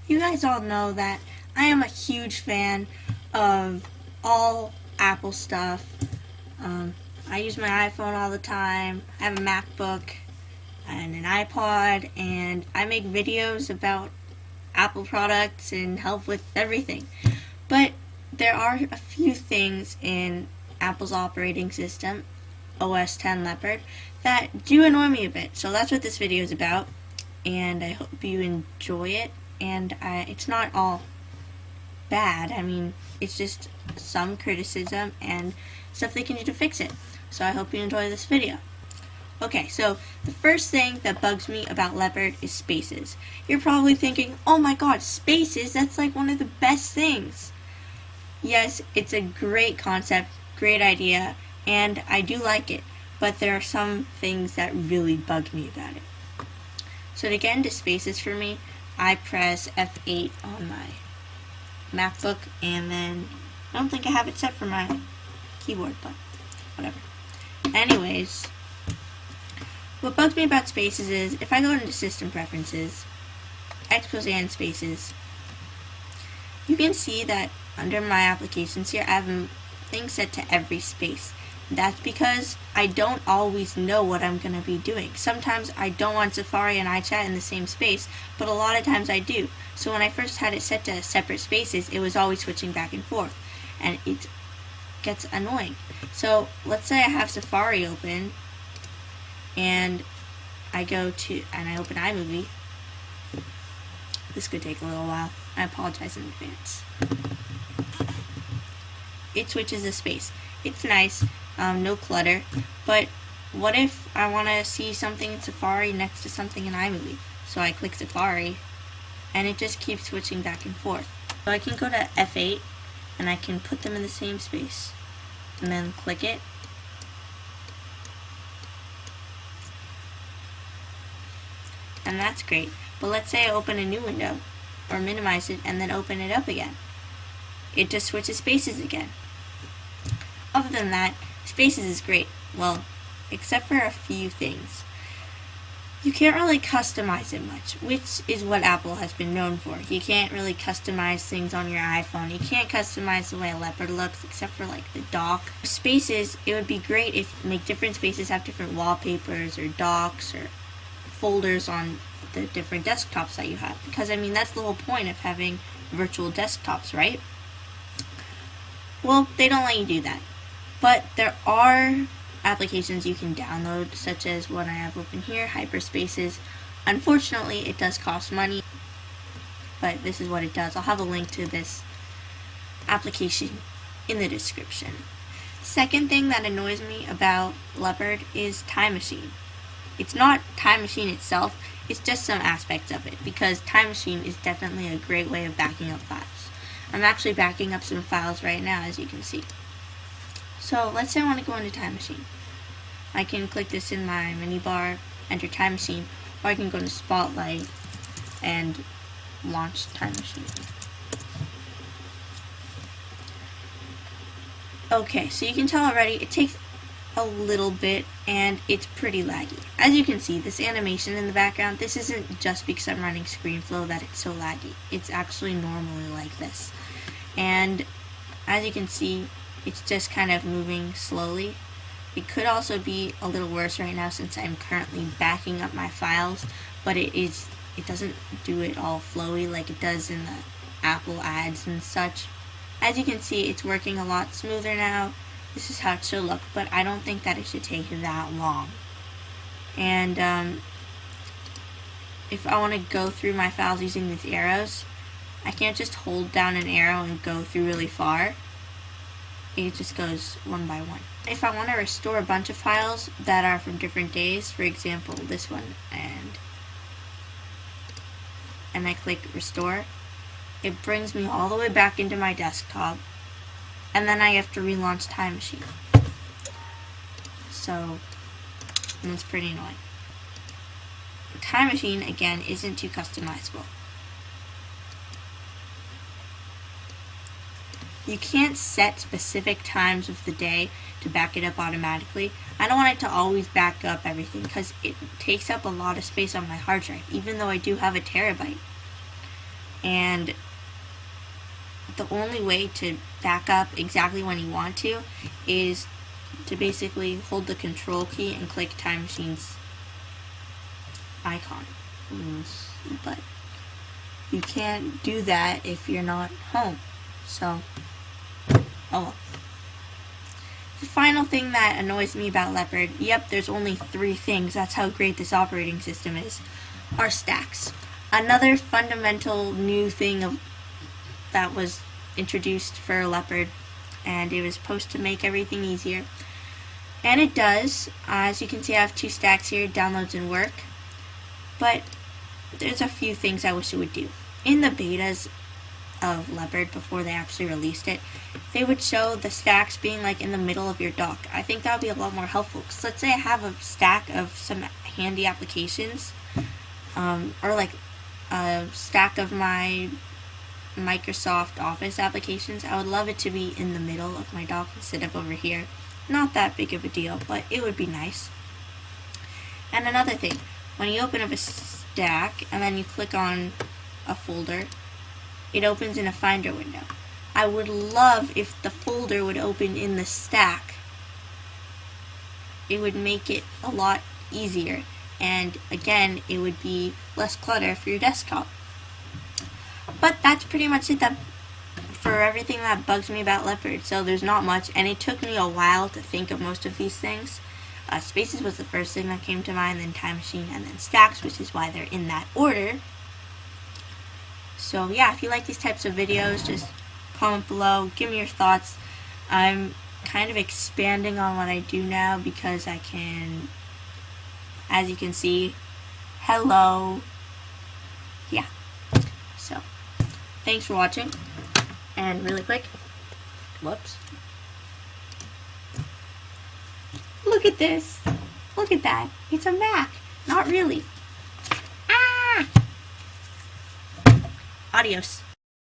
You guys all know that I am a huge fan of all Apple stuff. I use my iPhone all the time. I have a MacBook and an iPod, and I make videos about Apple products and help with everything. But there are a few things in Apple's operating system, OS X Leopard, that do annoy me a bit. So that's what this video is about, and I hope you enjoy it. And it's not all bad. I mean, it's just some criticism and stuff they can do to fix it. So I hope you enjoy this video. Okay, so the first thing that bugs me about Leopard is spaces. You're probably thinking, oh my god, spaces? That's like one of the best things. Yes, it's a great concept, great idea, and I do like it, but there are some things that really bug me about it. So to get into spaces for me, I press F8 on my MacBook, and then I don't think I have it set for my keyboard, but whatever. Anyways, what bugs me about spaces is if I go into system preferences, expose and spaces, you can see that under my applications here, I have things set to every space. That's because I don't always know what I'm going to be doing. Sometimes I don't want Safari and iChat in the same space, but a lot of times I do. So when I first had it set to separate spaces, it was always switching back and forth, and it gets annoying. So let's say I have Safari open, and I open iMovie. This could take a little while. I apologize in advance. It switches the space. It's nice. No clutter, but what if I want to see something in Safari next to something in iMovie? So I click Safari, and it just keeps switching back and forth. So I can go to F8, and I can put them in the same space, and then click it, and that's great. But let's say I open a new window, or minimize it, and then open it up again. It just switches spaces again. Other than that, spaces is great. Well, except for a few things. You can't really customize it much, which is what Apple has been known for. You can't really customize things on your iPhone. You can't customize the way Leopard looks, except for like the dock. Spaces, it would be great if different spaces have different wallpapers or docks or folders on the different desktops that you have. Because I mean, that's the whole point of having virtual desktops, right? Well, they don't let you do that. But there are applications you can download, such as what I have open here, Hyperspaces. Unfortunately, it does cost money, but this is what it does. I'll have a link to this application in the description. Second thing that annoys me about Leopard is Time Machine. It's not Time Machine itself, it's just some aspects of it, because Time Machine is definitely a great way of backing up files. I'm actually backing up some files right now, as you can see. So let's say I want to go into Time Machine. I can click this in my menu bar, enter Time Machine, or I can go to Spotlight and launch Time Machine. Okay, so you can tell already it takes a little bit and it's pretty laggy. As you can see, this animation in the background, this isn't just because I'm running ScreenFlow that it's so laggy. It's actually normally like this. And as you can see, it's just kind of moving slowly. It could also be a little worse right now since I'm currently backing up my files, but it doesn't do it all flowy like it does in the Apple ads and such. As you can see, it's working a lot smoother now. This is how it should look, but I don't think that it should take that long. And if I want to go through my files using these arrows, I can't just hold down an arrow and go through really far. It just goes one by one. If I want to restore a bunch of files that are from different days, for example this one, and I click restore, it brings me all the way back into my desktop, and then I have to relaunch Time Machine. So that's pretty annoying. Time Machine, again, isn't too customizable. You can't set specific times of the day to back it up automatically. I don't want it to always back up everything because it takes up a lot of space on my hard drive, even though I do have a terabyte. and the only way to back up exactly when you want to is to basically hold the control key and click Time Machine's icon. But you can't do that if you're not home. So, oh well. The final thing that annoys me about Leopard, yep, there's only 3 things, that's how great this operating system is, are stacks. Another fundamental new thing that was introduced for Leopard, and it was supposed to make everything easier. And it does. As you can see, I have 2 stacks here, downloads and work. But there's a few things I wish it would do. In the betas of Leopard, before they actually released it, they would show the stacks being like in the middle of your dock. I think that would be a lot more helpful, because let's say I have a stack of some handy applications, or like a stack of my Microsoft Office applications. I would love it to be in the middle of my dock instead of over here. Not that big of a deal, but it would be nice. And another thing, when you open up a stack and then you click on a folder, it opens in a Finder window. I would love if the folder would open in the stack. It would make it a lot easier, and again, it would be less clutter for your desktop. But that's pretty much it for everything that bugs me about Leopard. So there's not much, and it took me a while to think of most of these things. Spaces was the first thing that came to mind, then Time Machine, and then stacks, which is why they're in that order. So yeah, if you like these types of videos, just comment below, give me your thoughts. I'm kind of expanding on what I do now because I can, as you can see, hello. Yeah. So, thanks for watching. And really quick, whoops. Look at this. Look at that. It's a Mac. Not really. Ah! Adios.